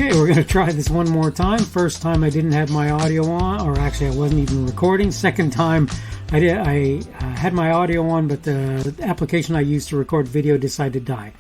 Okay, we're going to try this one more time. First time I didn't have my audio on, or actually I wasn't even recording. Second time I had my audio on, but the application I used to record video decided to die.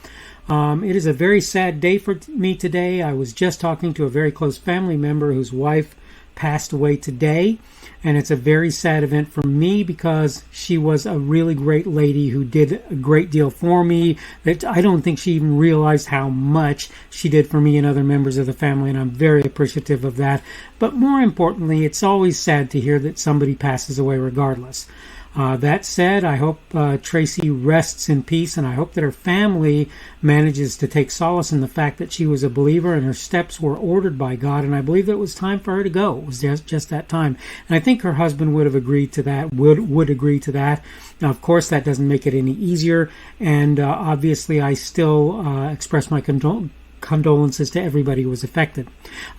It is a very sad day for me today. I was just talking to a very close family member whose wife passed away today, and it's a very sad event for me because she was a really great lady who did a great deal for me that I don't think she even realized how much she did for me and other members of the family, and I'm very appreciative of that. But more importantly, it's always sad to hear that somebody passes away regardless. That said, I hope Tracy rests in peace, and I hope that her family manages to take solace in the fact that she was a believer and her steps were ordered by God, and I believe that it was time for her to go. It was just that time. And I think her husband would have agreed to that, would agree to that. Now, of course, that doesn't make it any easier, and obviously I still express my condolences to everybody who was affected.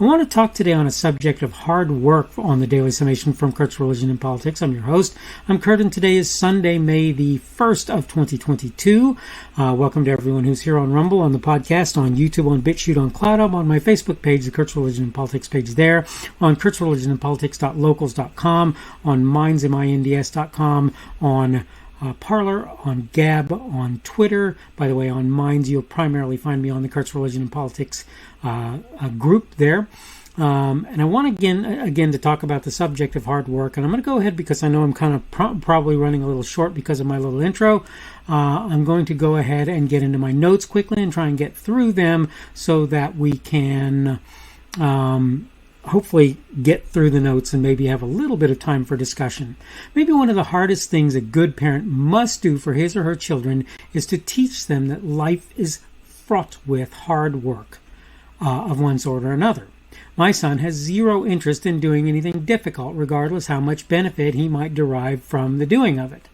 I want to talk today on a subject of hard work on the Daily Summation from Kurt's Religion and Politics. I'm your host. I'm Kurt, and today is Sunday, May the 1st of 2022. Welcome to everyone who's here on Rumble, on the podcast, on YouTube, on BitChute, on CloudHub, on my Facebook page, the Kurt's Religion and Politics page there, on kurtzreligionandpolitics.locals.com, on Minds, MINDS.com, on Parler, on Gab, on Twitter. By the way, on Minds, you'll primarily find me on the Kurt's Religion and Politics group there. And I want again to talk about the subject of hard work. And I'm going to go ahead because I know I'm kind of probably running a little short because of my little intro. I'm going to go ahead and get into my notes quickly and try and get through them so that we can hopefully get through the notes and maybe have a little bit of time for discussion. Maybe one of the hardest things a good parent must do for his or her children is to teach them that life is fraught with hard work of one sort or another. My son has zero interest in doing anything difficult, regardless how much benefit he might derive from the doing of it.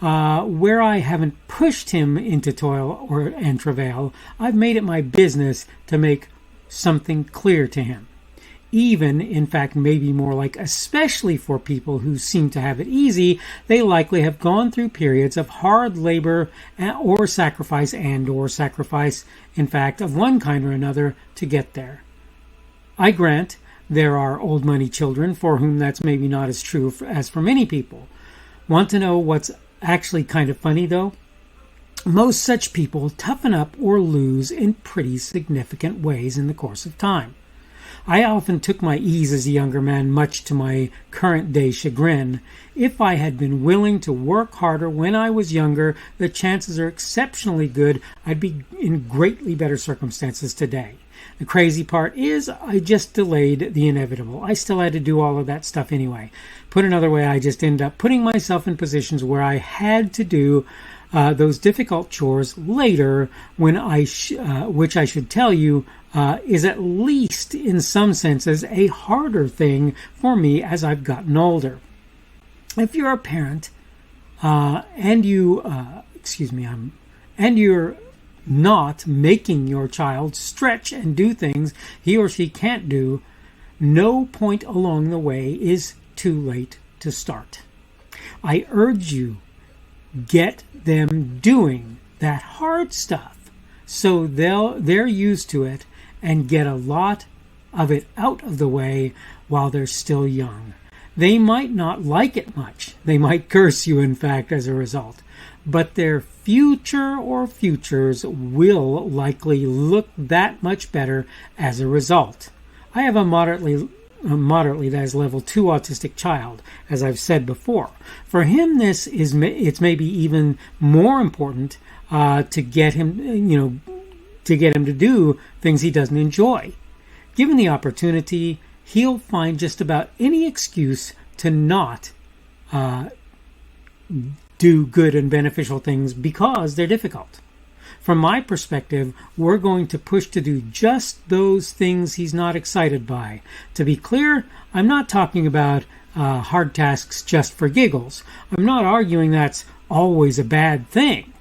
Where I haven't pushed him into toil and travail, I've made it my business to make something clear to him. Even, in fact, maybe more like especially for people who seem to have it easy, they likely have gone through periods of hard labor or sacrifice, in fact, of one kind or another to get there. I grant there are old money children for whom that's maybe not as true as for many people. Want to know what's actually kind of funny, though? Most such people toughen up or lose in pretty significant ways in the course of time. I often took my ease as a younger man, much to my current day chagrin. If I had been willing to work harder when I was younger, the chances are exceptionally good I'd be in greatly better circumstances today. The crazy part is I just delayed the inevitable. I still had to do all of that stuff anyway. Put another way, I just ended up putting myself in positions where I had to do those difficult chores later, when which I should tell you is at least in some senses a harder thing for me as I've gotten older. If you're a parent and you're not making your child stretch and do things he or she can't do, no point along the way is too late to start. I urge you, get them doing that hard stuff so they're used to it and get a lot of it out of the way while they're still young. They might not like it much. They might curse you, in fact, as a result. But their future or futures will likely look that much better as a result. I have a moderately, that is level 2 autistic child, as I've said before. For him, it's maybe even more important to get him, to do things he doesn't enjoy. Given the opportunity, he'll find just about any excuse to not do good and beneficial things because they're difficult. From my perspective, we're going to push to do just those things he's not excited by. To be clear, I'm not talking about hard tasks just for giggles. I'm not arguing that's always a bad thing.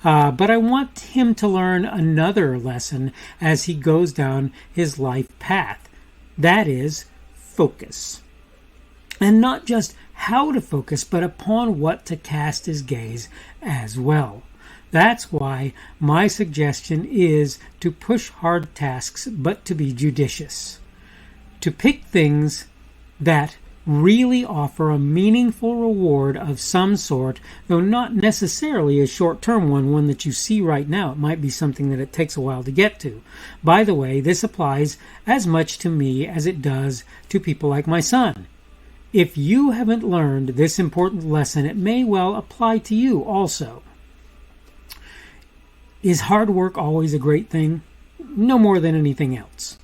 But I want him to learn another lesson as he goes down his life path. That is, focus. And not just how to focus, but upon what to cast his gaze as well. That's why my suggestion is to push hard tasks, but to be judicious. To pick things that really offer a meaningful reward of some sort, though not necessarily a short-term one that you see right now. It might be something that it takes a while to get to. By the way, this applies as much to me as it does to people like my son. If you haven't learned this important lesson, it may well apply to you also. Is hard work always a great thing? No more than anything else.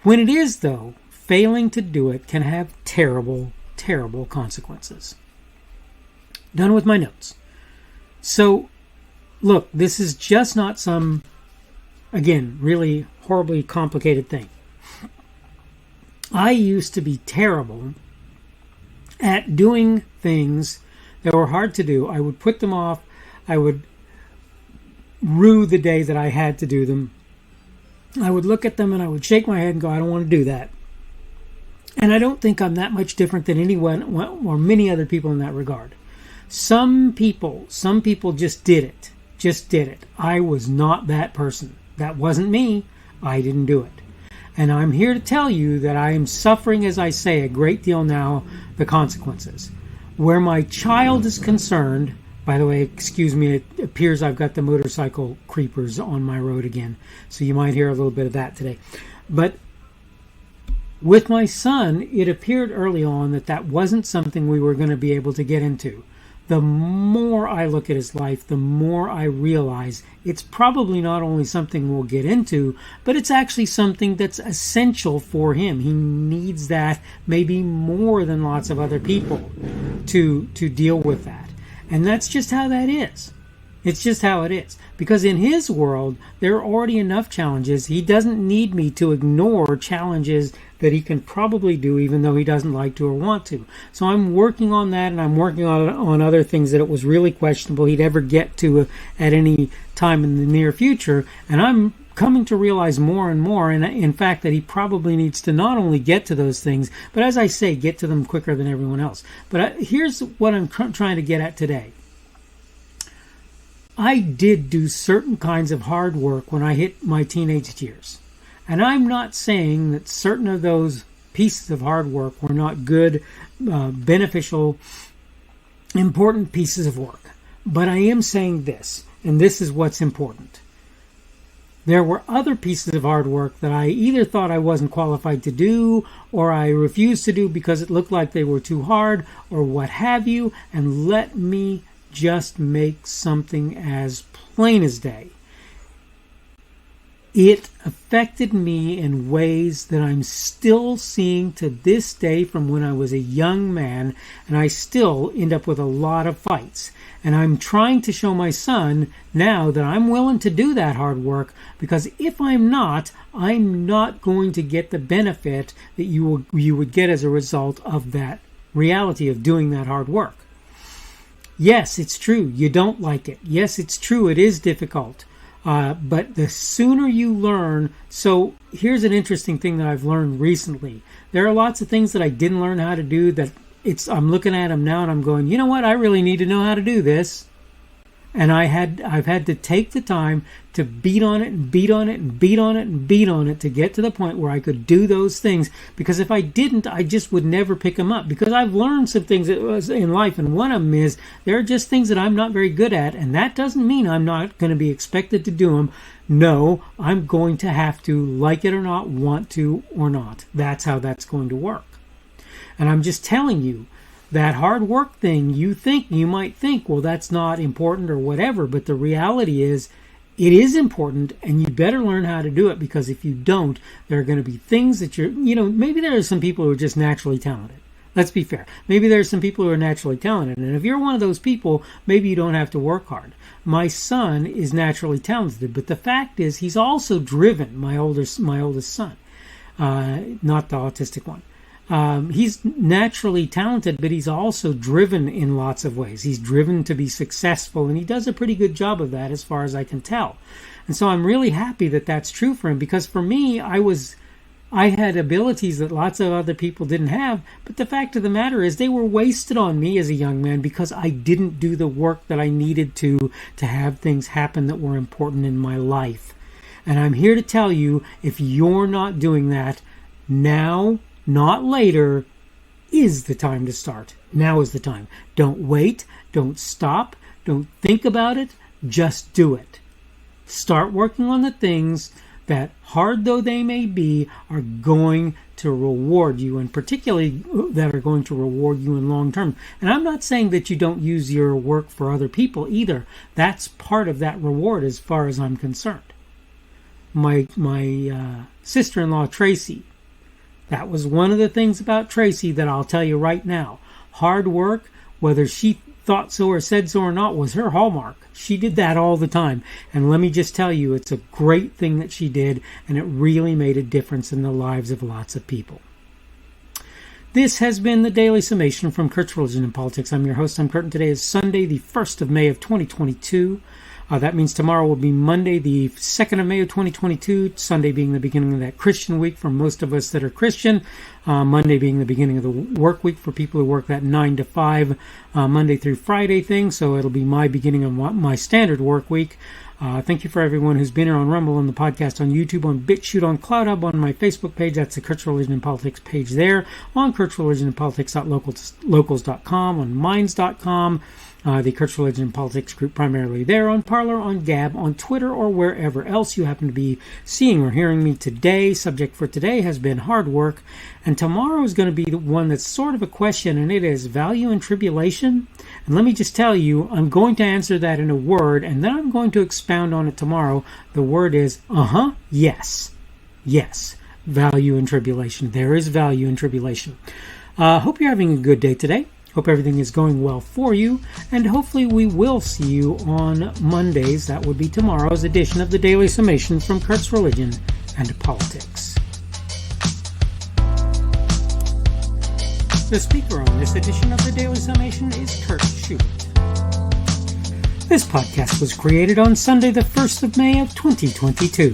When it is, though, failing to do it can have terrible, terrible consequences. Done with my notes. So, look, this is just not some, again, really horribly complicated thing. I used to be terrible at doing things that were hard to do. I would put them off. I would rue the day that I had to do them. I would look at them and I would shake my head and go, I don't want to do that. And I don't think I'm that much different than anyone or many other people in that regard. Some people just did it. I was not that person. That wasn't me. I didn't do it. And I'm here to tell you that I am suffering, as I say, a great deal now, the consequences. Where my child is concerned, by the way, excuse me, it appears I've got the motorcycle creepers on my road again. So you might hear a little bit of that today. But with my son, it appeared early on that wasn't something we were going to be able to get into. The more I look at his life, the more I realize it's probably not only something we'll get into, but it's actually something that's essential for him. He needs that maybe more than lots of other people to deal with that. And that's just how that is. It's just how it is. Because in his world, there are already enough challenges. He doesn't need me to ignore challenges that he can probably do even though he doesn't like to or want to. So I'm working on that, and I'm working on other things that it was really questionable he'd ever get to at any time in the near future. And I'm coming to realize more and more, and in fact, that he probably needs to not only get to those things, but as I say, get to them quicker than everyone else. But here's what I'm trying to get at today. I did do certain kinds of hard work when I hit my teenage years. And I'm not saying that certain of those pieces of hard work were not good, beneficial, important pieces of work. But I am saying this, and this is what's important. There were other pieces of hard work that I either thought I wasn't qualified to do, or I refused to do because it looked like they were too hard, or what have you. And let me just make something as plain as day. It affected me in ways that I'm still seeing to this day from when I was a young man, and I still end up with a lot of fights. And I'm trying to show my son now that I'm willing to do that hard work, because if I'm not going to get the benefit that you would get as a result of that reality of doing that hard work. Yes, it's true. You don't like it. Yes, it's true. It is difficult. But the sooner you learn, so here's an interesting thing that I've learned recently. There are lots of things that I didn't learn how to do that I'm looking at them now and I'm going, you know what? I really need to know how to do this. And I've had to take the time to beat on it and beat on it and beat on it and beat on it to get to the point where I could do those things. Because if I didn't, I just would never pick them up. Because I've learned some things in life, and one of them is there are just things that I'm not very good at, and that doesn't mean I'm not going to be expected to do them. No, I'm going to have to, like it or not, want to or not. That's how that's going to work. And I'm just telling you, that hard work thing, you might think, well, that's not important or whatever, but the reality is it is important, and you better learn how to do it, because if you don't, there are going to be things that maybe there are some people who are just naturally talented. Let's be fair. Maybe there are some people who are naturally talented, and if you're one of those people, maybe you don't have to work hard. My son is naturally talented, but the fact is he's also driven, my oldest son, not the autistic one. He's naturally talented, but he's also driven in lots of ways. He's driven to be successful, and he does a pretty good job of that as far as I can tell. And so I'm really happy that that's true for him, because for me, I was I had abilities that lots of other people didn't have, but the fact of the matter is they were wasted on me as a young man because I didn't do the work that I needed to have things happen that were important in my life. And I'm here to tell you, if you're not doing that, now, not later, is the time to start. Now is the time. Don't wait. Don't stop. Don't think about it. Just do it. Start working on the things that, hard though they may be, are going to reward you, and particularly that are going to reward you in long term. And I'm not saying that you don't use your work for other people either. That's part of that reward as far as I'm concerned. My sister-in-law, Tracy, that was one of the things about Tracy that I'll tell you right now. Hard work, whether she thought so or said so or not, was her hallmark. She did that all the time. And let me just tell you, it's a great thing that she did, and it really made a difference in the lives of lots of people. This has been the Daily Summation from Kurt's Religion and Politics. I'm your host. I'm Kurt, and today is Sunday, the 1st of May of 2022. That means tomorrow will be Monday, the 2nd of May of 2022, Sunday being the beginning of that Christian week for most of us that are Christian, Monday being the beginning of the work week for people who work that 9 to 5 Monday through Friday thing, so it'll be my beginning of my standard work week. Thank you for everyone who's been here on Rumble, on the podcast, on YouTube, on BitChute, on CloudHub, on my Facebook page. That's the Kurt's Religion and Politics page there, on kurtzreligionandpolitics.locals.com, on minds.com, the Kurt's Religion and Politics group primarily there, on Parler, on Gab, on Twitter, or wherever else you happen to be seeing or hearing me today. Subject for today has been hard work, and tomorrow is going to be the one that's sort of a question, and it is value and tribulation. And let me just tell you, I'm going to answer that in a word, and then I'm going to expound on it tomorrow. The word is, yes. Yes, value and tribulation. There is value in tribulation. Hope you're having a good day today. Hope everything is going well for you, and hopefully we will see you on Mondays. That would be tomorrow's edition of the Daily Summation from Kurt's Religion and Politics. The speaker on this edition of the Daily Summation is Kurt Schubert. This podcast was created on Sunday, the 1st of May of 2022.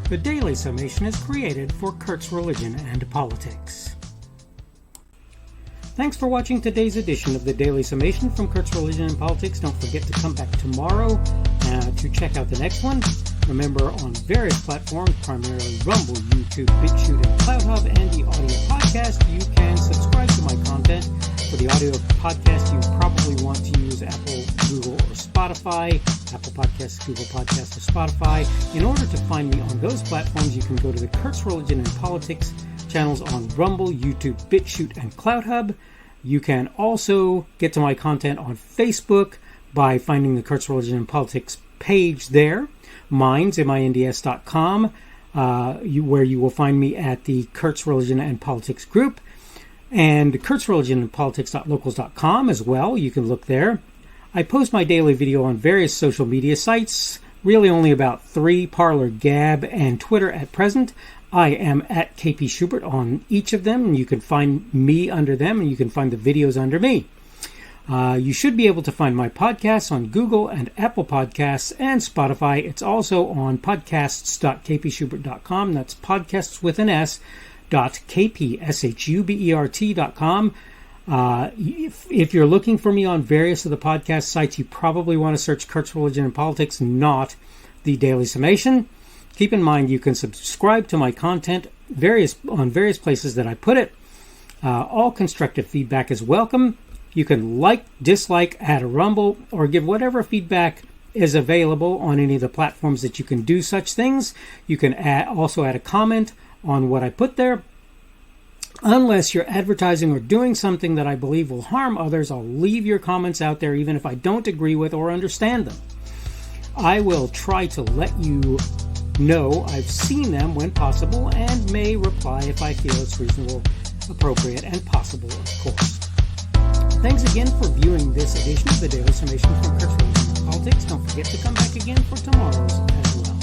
The Daily Summation is created for Kurt's Religion and Politics. Thanks for watching today's edition of the Daily Summation from Kurt's Religion and Politics. Don't forget to come back tomorrow to check out the next one. Remember, on various platforms, primarily Rumble, YouTube, BitChute, and CloudHub, and the audio podcast, you can subscribe to my content. For the audio podcast, you probably want to use Apple, Google, or Spotify. Apple Podcasts, Google Podcasts, or Spotify. In order to find me on those platforms, you can go to the Kurt's Religion and Politics channels on Rumble, YouTube, BitChute, and CloudHub. You can also get to my content on Facebook by finding the Kurt's Religion and Politics page there, minds.com, where you will find me at the Kurt's Religion and Politics group, and Kurt's Religion and Politics.locals.com as well. You can look there. I post my daily video on various social media sites, really only about 3, Parler, Gab, and Twitter at present. I am at KP Schubert on each of them, and you can find me under them, and you can find the videos under me. You should be able to find my podcasts on Google and Apple Podcasts and Spotify. It's also on podcasts.kpschubert.com. That's podcasts with an S, .kpschubert.com. If you're looking for me on various of the podcast sites, you probably want to search Kurt's Religion and Politics, not the Daily Summation. Keep in mind, you can subscribe to my content on various places that I put it. All constructive feedback is welcome. You can like, dislike, add a rumble, or give whatever feedback is available on any of the platforms that you can do such things. You can also add a comment on what I put there. Unless you're advertising or doing something that I believe will harm others, I'll leave your comments out there even if I don't agree with or understand them. I will try to let you know I've seen them when possible and may reply if I feel it's reasonable, appropriate, and possible, of course. Thanks again for viewing this edition of the Daily Summation from Kurt's Religion and Politics. Don't forget to come back again for tomorrow's as well.